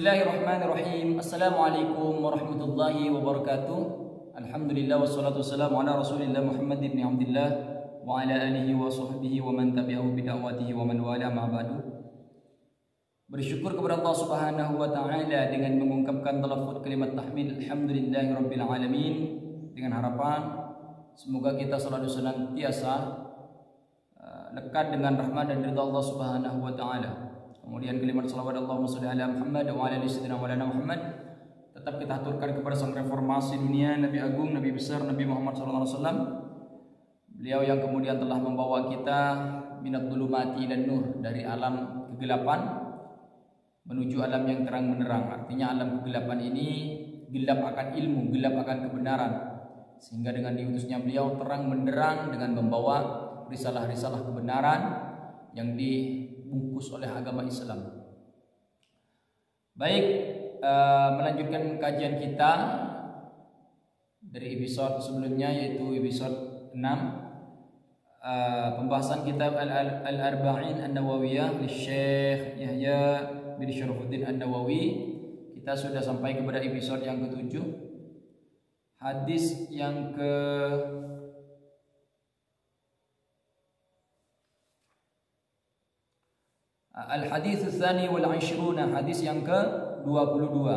Bismillahirrahmanirrahim. Assalamualaikum warahmatullahi wabarakatuh. Alhamdulillah wassalatu wassalamu ala Rasulillah Muhammad ibn Abdullah wa ala alihi wa sahbihi wa man tabi'ahu bi da'watihi wa man wala ma ba'du. Bersyukur kepada Allah Subhanahu wa taala dengan mengungkapkan talafut kalimat tahmid alhamdulillahirabbil alamin, dengan harapan semoga kita selalu senantiasa dekat dengan rahmat dan ridha Allah Subhanahu wa taala. Kemudian kalimat salawat Allahumma shalli ala Muhammad wa ala ali sayyidina Maulana Muhammad tetap kita aturkan kepada sang reformasi dunia, Nabi Agung, Nabi besar, Nabi Muhammad sallallahu alaihi wasallam. Beliau yang kemudian telah membawa kita minat dhulumati dan nur, dari alam kegelapan menuju alam yang terang menerang. Artinya alam kegelapan ini gelap akan ilmu, gelap akan kebenaran. Sehingga dengan diutusnya beliau terang menderang dengan membawa risalah-risalah kebenaran yang dibungkus oleh agama Islam. Baik, melanjutkan kajian kita dari episode sebelumnya, yaitu episode 6, pembahasan kitab Al-Arba'in An-Nawawiyah oleh Syekh Yahya bin Syarafuddin An-Nawawi. Kita sudah sampai kepada episode yang ke-7, hadis yang ke Al-Hadits Tsani wal 20, hadis yang ke-22.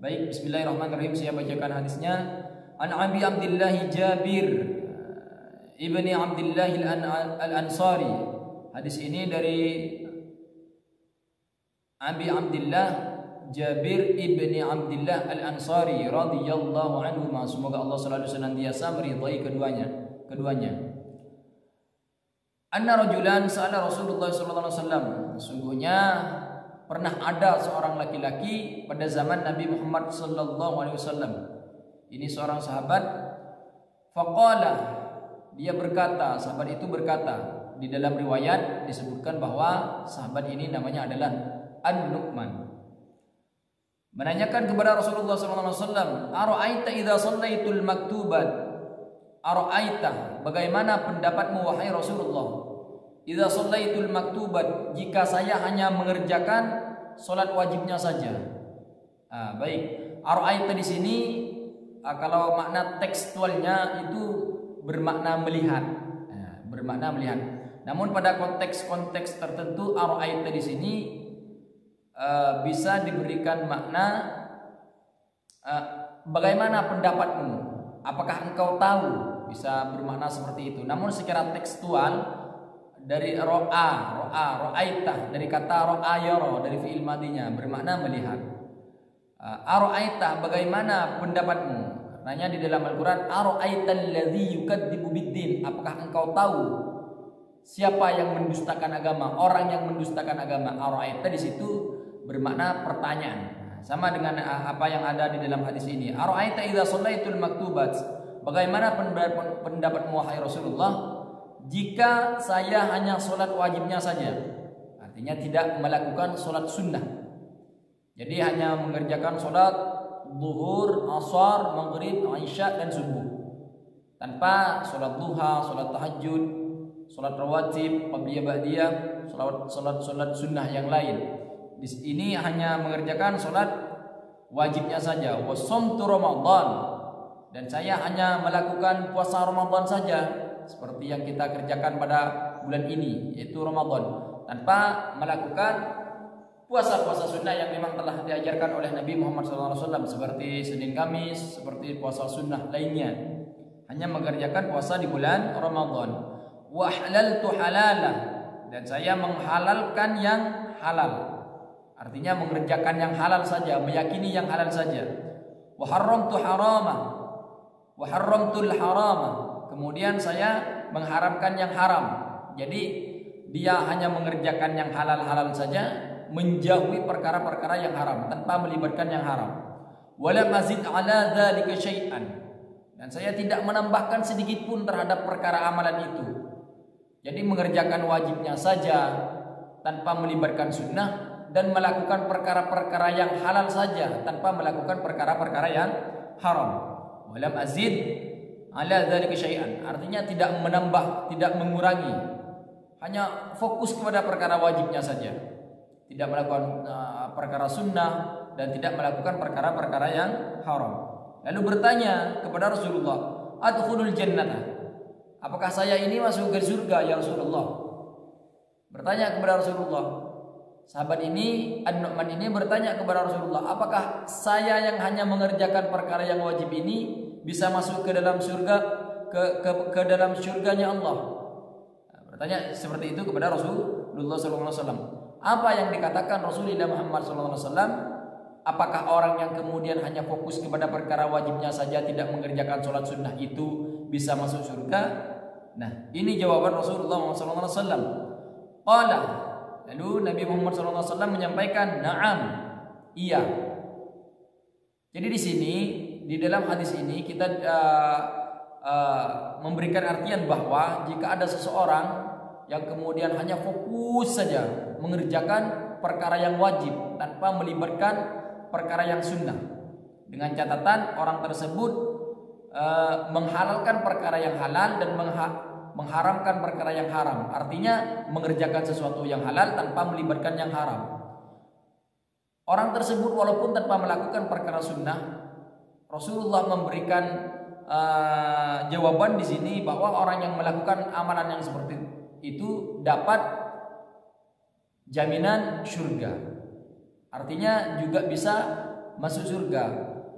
Baik, bismillahirrahmanirrahim, saya bacakan hadisnya. An Abi Abdullah Jabir ibni Abdullah Al-Ansari. Hadis ini dari Abi Abdullah Jabir ibni Abdullah Al-Ansari radhiyallahu anhu. Semoga Allah selalu senantiasa meridai keduanya. Anna rajulan sa'ala Rasulullah sallallahu alaihi wasallam. Sungguhnya pernah ada seorang laki-laki pada zaman Nabi Muhammad sallallahu alaihi wasallam. Ini seorang sahabat. Faqala, dia berkata, sahabat itu berkata, di dalam riwayat disebutkan bahwa sahabat ini namanya adalah An-Nu'man. Menanyakan kepada Rasulullah sallallahu alaihi wasallam, "Ara'aita idza shallaitul maktubat?" Ara'aita, bagaimana pendapatmu wahai Rasulullah? Idza shallaitul maktubat, jika saya hanya mengerjakan salat wajibnya saja. Baik. Ara'aita di sini kalau makna tekstualnya itu bermakna melihat. Bermakna melihat. Namun pada konteks-konteks tertentu ara'aita di sini bisa diberikan makna bagaimana pendapatmu? Apakah engkau tahu? Bisa bermakna seperti itu. Namun secara tekstual dari ra'aita, dari kata ra'a yara, dari fi'il madinya bermakna melihat. Ara'aita, bagaimana pendapatmu? Nanya di dalam Al-Qur'an, ara'aita alladzi yukadzibu biddin, apakah engkau tahu siapa yang mendustakan agama, orang yang mendustakan agama? Ara'aita di situ bermakna pertanyaan. Sama dengan apa yang ada di dalam hadis ini. Ara'aita idza shallaitul maktubat, bagaimana pendapatmu wahai Rasulullah jika saya hanya sholat wajibnya saja? Artinya tidak melakukan sholat sunnah. Jadi hanya mengerjakan sholat zuhur, asar, maghrib, isya dan subuh, tanpa sholat duha, sholat tahajud, sholat rawatib, qabliyah, ba'diyah, sholat sunnah yang lain. Di sini hanya mengerjakan sholat wajibnya saja. Wasomtu Ramadan, dan saya hanya melakukan puasa Ramadan saja, seperti yang kita kerjakan pada bulan ini, yaitu Ramadan, tanpa melakukan puasa-puasa sunnah yang memang telah diajarkan oleh Nabi Muhammad SAW, seperti Senin Kamis, seperti puasa sunnah lainnya. Hanya mengerjakan puasa di bulan Ramadan. Wa halaltu halalah, dan saya menghalalkan yang halal. Artinya mengerjakan yang halal saja, meyakini yang halal saja. Wa haramtu harama, wa haramtul harama, kemudian saya mengharamkan yang haram. Jadi dia hanya mengerjakan yang halal-halal saja, menjauhi perkara-perkara yang haram tanpa melibatkan yang haram. Wala mazid ala dzalika syai'an, dan saya tidak menambahkan sedikit pun terhadap perkara amalan itu. Jadi mengerjakan wajibnya saja tanpa melibatkan sunnah, dan melakukan perkara-perkara yang halal saja tanpa melakukan perkara-perkara yang haram. Walam azid ala dzalika syai'an, artinya tidak menambah, tidak mengurangi, hanya fokus kepada perkara wajibnya saja. tidak melakukan perkara sunnah dan tidak melakukan perkara-perkara yang haram. Lalu bertanya kepada Rasulullah, adkhulul jannata, apakah saya ini masuk ke surga ya Rasulullah? Bertanya kepada Rasulullah. Sahabat ini, An-Nu'man ini bertanya kepada Rasulullah, apakah saya yang hanya mengerjakan perkara yang wajib ini bisa masuk ke dalam surga, ke dalam surganya Allah? Bertanya seperti itu kepada Rasulullah SAW. Apa yang dikatakan Rasulullah Muhammad SAW? Apakah orang yang kemudian hanya fokus kepada perkara wajibnya saja, tidak mengerjakan sholat sunnah itu bisa masuk surga? Nah, ini jawaban Rasulullah SAW. Qala, lalu Nabi Muhammad SAW menyampaikan, na'am, iya. Jadi di sini, di dalam hadis ini kita memberikan artian bahwa jika ada seseorang yang kemudian hanya fokus saja mengerjakan perkara yang wajib tanpa melibatkan perkara yang sunnah, dengan catatan orang tersebut menghalalkan perkara yang halal dan mengharamkan perkara yang haram. Artinya mengerjakan sesuatu yang halal tanpa melibatkan yang haram. Orang tersebut walaupun tanpa melakukan perkara sunnah, Rasulullah memberikan jawaban di sini bahwa orang yang melakukan amalan yang seperti itu dapat jaminan surga. Artinya juga bisa masuk surga.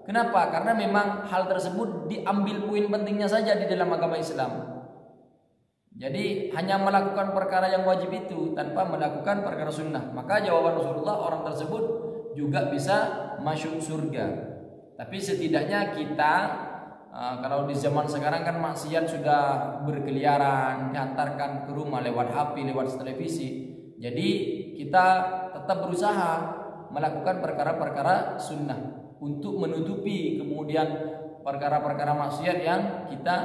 Kenapa? Karena memang hal tersebut diambil poin pentingnya saja di dalam agama Islam. Jadi hanya melakukan perkara yang wajib itu tanpa melakukan perkara sunnah, maka jawaban Rasulullah, orang tersebut juga bisa masuk surga. Tapi setidaknya kita kalau di zaman sekarang kan maksiat sudah berkeliaran, diantarkan ke rumah lewat HP, lewat televisi. Jadi kita tetap berusaha melakukan perkara-perkara sunnah untuk menutupi kemudian perkara-perkara maksiat yang kita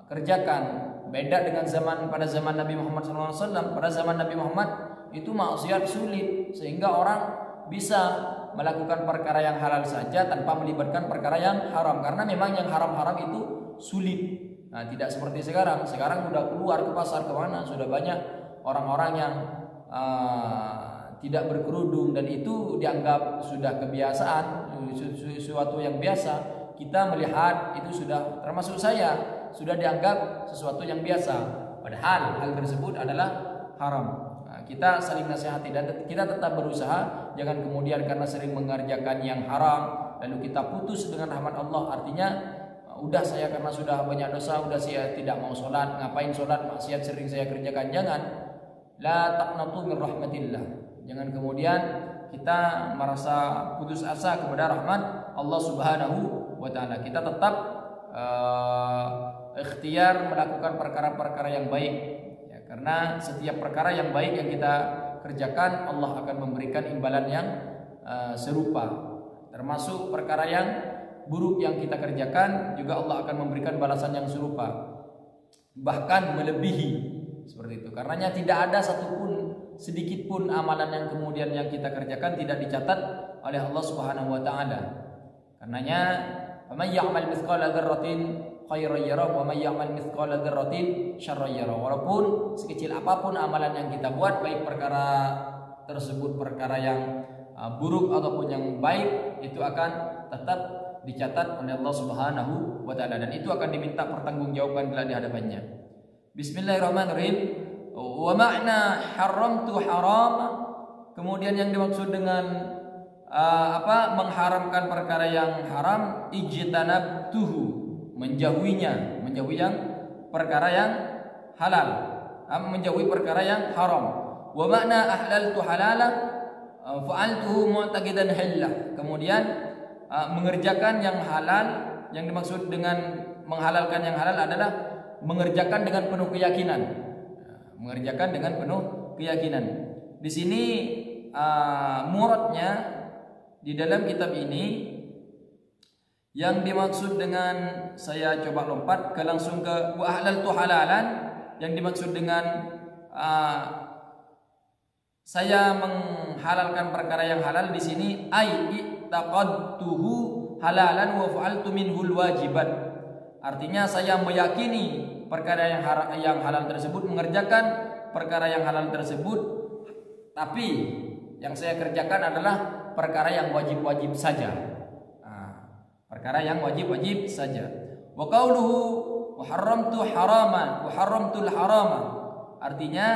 kerjakan. Beda dengan pada zaman Nabi Muhammad SAW. Pada zaman Nabi Muhammad itu maksiat sulit, sehingga orang bisa melakukan perkara yang halal saja tanpa melibatkan perkara yang haram, karena memang yang haram-haram itu sulit. Nah, tidak seperti sekarang. Sekarang sudah keluar ke pasar kemana, sudah banyak orang-orang yang tidak berkerudung, dan itu dianggap sudah kebiasaan, sesuatu yang biasa. Kita melihat itu sudah, termasuk saya, sudah dianggap sesuatu yang biasa, padahal hal tersebut adalah haram. Nah, kita saling nasihati dan kita tetap berusaha jangan kemudian karena sering mengerjakan yang haram lalu kita putus dengan rahmat Allah. Artinya udah saya karena sudah banyak dosa, udah saya tidak mau sholat, ngapain sholat, maksiat sering saya kerjakan. Jangan, la taqnatu min rahmatillah. Jangan kemudian kita merasa putus asa kepada rahmat Allah Subhanahu wa taala. Kita tetap ikhtiar melakukan perkara-perkara yang baik ya, karena setiap perkara yang baik yang kita kerjakan Allah akan memberikan imbalan yang serupa. Termasuk perkara yang buruk yang kita kerjakan juga Allah akan memberikan balasan yang serupa, bahkan melebihi seperti itu. Karenanya tidak ada satupun sedikit pun amalan yang kemudian yang kita kerjakan tidak dicatat oleh Allah Subhanahu wa taala. Karenanya faman ya'mal mithqala dzarratin khairan yara wa may ya'mal mithqala dzarratin syarran yara. Walaupun sekecil apapun amalan yang kita buat, baik perkara tersebut perkara yang buruk ataupun yang baik, itu akan tetap dicatat oleh Allah Subhanahu wa taala, dan itu akan diminta pertanggungjawaban kelak di hadapannya. Bismillahirrahmanirrahim. Wa ma'na haramtu haram, kemudian yang dimaksud dengan mengharamkan perkara yang haram, ijtanabtuhu, menjauhi yang perkara yang halal, menjauhi perkara yang haram. Wa ma'na ahlaltu halala fa'altuhu mu'taqidan hallah, kemudian mengerjakan yang halal, yang dimaksud dengan menghalalkan yang halal adalah mengerjakan dengan penuh keyakinan. Mengerjakan dengan penuh keyakinan. Di sini muradnya di dalam kitab ini yang dimaksud dengan, saya coba lompat ke langsung ke wa ahlaltu halalan, yang dimaksud dengan saya menghalalkan perkara yang halal di sini ai i'taqadtuhu halalan wa fa'altu minhul wajibat. Artinya saya meyakini perkara yang halal tersebut, mengerjakan perkara yang halal tersebut Tapi yang saya kerjakan adalah perkara yang wajib-wajib saja. Perkara yang wajib-wajib saja. Wa qauluhu wa haramtu haraman wa haramtul harama. Artinya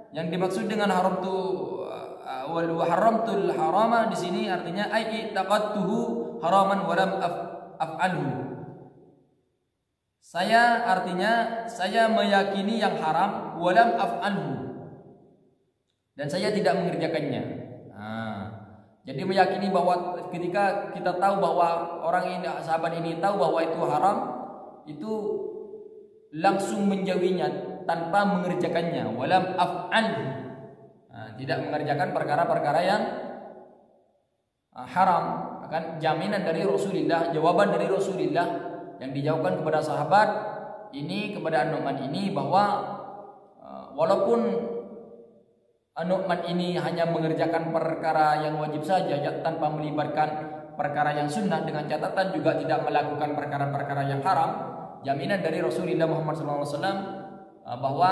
yang dimaksud dengan wa haramtul harama di sini artinya ai taqattuhu haraman wa lam af'alhu. Saya meyakini yang haram wa lam af'alhu. Dan saya tidak mengerjakannya. Jadi meyakini bahwa ketika kita tahu bahwa orang ini, sahabat ini tahu bahwa itu haram, itu langsung menjauhinya tanpa mengerjakannya. Walam af'alhu, tidak mengerjakan perkara-perkara yang haram. Akan jaminan dari Rasulullah, jawaban dari Rasulullah yang dijawabkan kepada sahabat ini, kepada An-Nu'man ini, bahwa walaupun An-Nu'man ini hanya mengerjakan perkara yang wajib saja tanpa melibatkan perkara yang sunnah, dengan catatan juga tidak melakukan perkara-perkara yang haram. Jaminan dari Rasulullah Muhammad SAW bahwa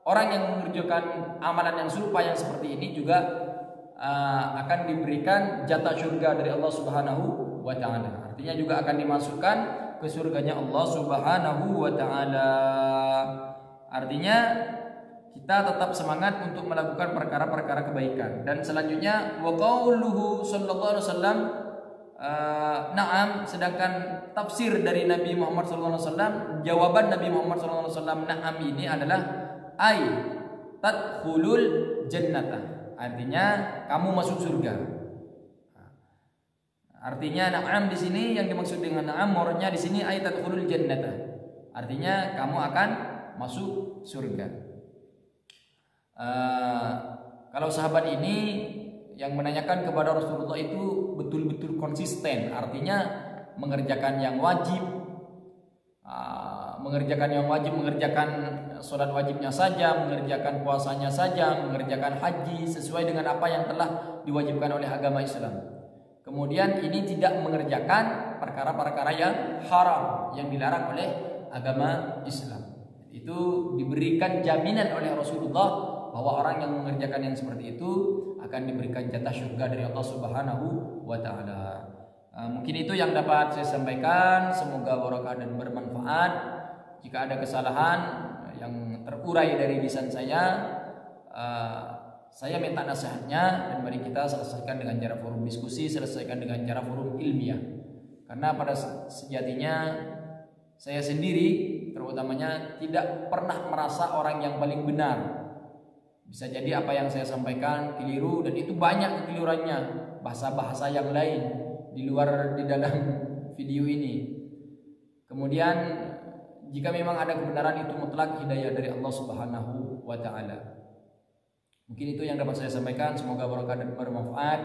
orang yang mengerjakan amalan yang serupa yang seperti ini juga akan diberikan jatah surga dari Allah Subhanahu wa taala. Artinya juga akan dimasukkan ke surganya Allah Subhanahu wa taala. Artinya kita tetap semangat untuk melakukan perkara-perkara kebaikan. Dan selanjutnya wa qauluhu sallallahu alaihi wasallam na'am, sedangkan tafsir dari Nabi Muhammad sallallahu alaihi wasallam, jawaban Nabi Muhammad sallallahu alaihi wasallam na'am ini adalah ai tadkhulul jannata. Artinya kamu masuk surga. Artinya na'am di sini yang dimaksud dengan na'am murnya di sini ai tadkhulul jannata. Artinya kamu akan masuk surga. Kalau sahabat ini yang menanyakan kepada Rasulullah itu betul-betul konsisten, artinya mengerjakan yang wajib, mengerjakan sholat wajibnya saja, mengerjakan puasanya saja, mengerjakan haji sesuai dengan apa yang telah diwajibkan oleh agama Islam. Kemudian ini tidak mengerjakan perkara-perkara yang haram yang dilarang oleh agama Islam. Itu diberikan jaminan oleh Rasulullah bahwa orang yang mengerjakan yang seperti itu akan diberikan jatah surga dari Allah Subhanahu wa taala. Mungkin itu yang dapat saya sampaikan, semoga barokah dan bermanfaat. Jika ada kesalahan yang terurai dari lisan saya minta nasihatnya, dan mari kita selesaikan dengan cara forum diskusi, selesaikan dengan cara forum ilmiah. Karena pada sejatinya saya sendiri terutamanya tidak pernah merasa orang yang paling benar. Bisa jadi apa yang saya sampaikan keliru, dan itu banyak kekeliruannya, bahasa-bahasa yang lain di dalam video ini. Kemudian jika memang ada kebenaran itu mutlak hidayah dari Allah Subhanahu wa taala. Mungkin itu yang dapat saya sampaikan, semoga barokah dan bermanfaat.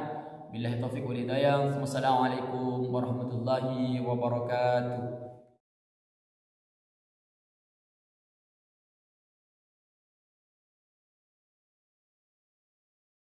Billahi taufiq wal hidayah. Wassalamualaikum warahmatullahi wabarakatuh.